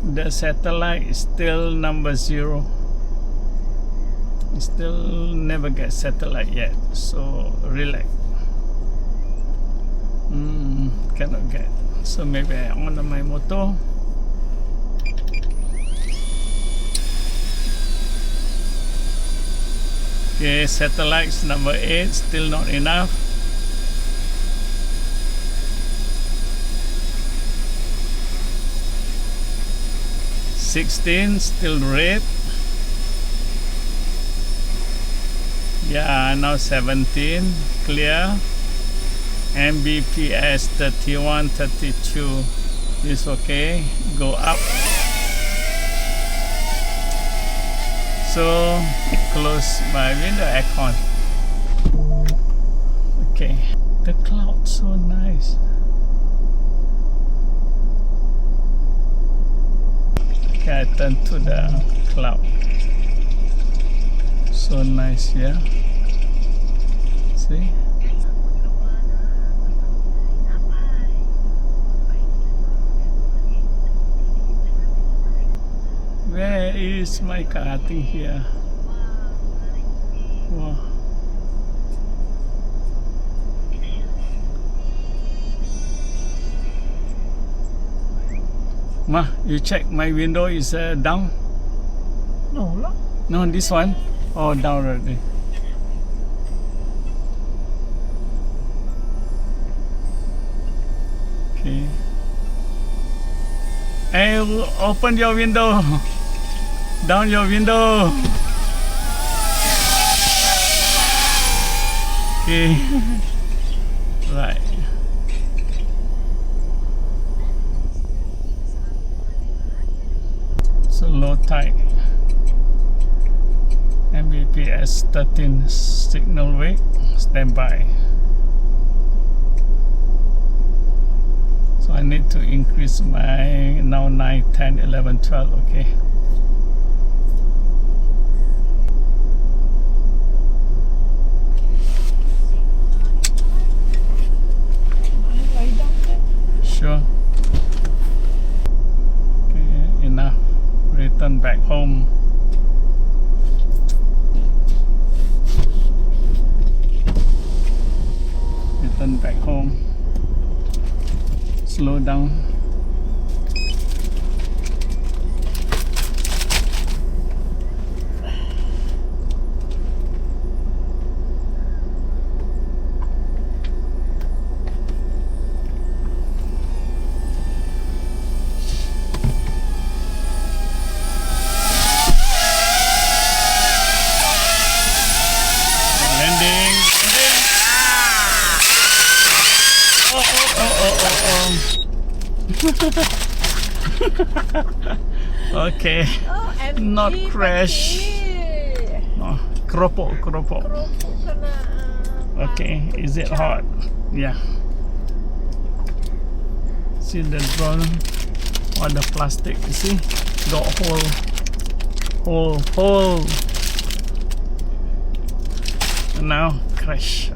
the satellite is still number 0. Still never get satellite yet, so relax. Cannot get, so maybe I on my motor. Okay, satellites number 8 still not enough. $16 still red. Yeah, now 17 clear. Mbps 31, 32 is okay. Go up. So close my window aircon. Okay, the cloud so nice. Okay, I turn to the cloud. So nice here. See? Where is my car? I think here. Wow. Ma, you check my window is down? No lah. No, this one? Oh, down already. Okay. Hey, open your window. Down your window. Okay. Right. So low tide. Mbps 13 signal wake. Stand by. So I need to increase my now 9, 10, 11, 12. Okay. Sure. Okay, enough. Return back home. Return back home. Slow down. Landing. Okay. Oh, Not crash. Oh, keropok. Okay, is it hot? Yeah. See the drone or the plastic, you see? Got hole. And now crash.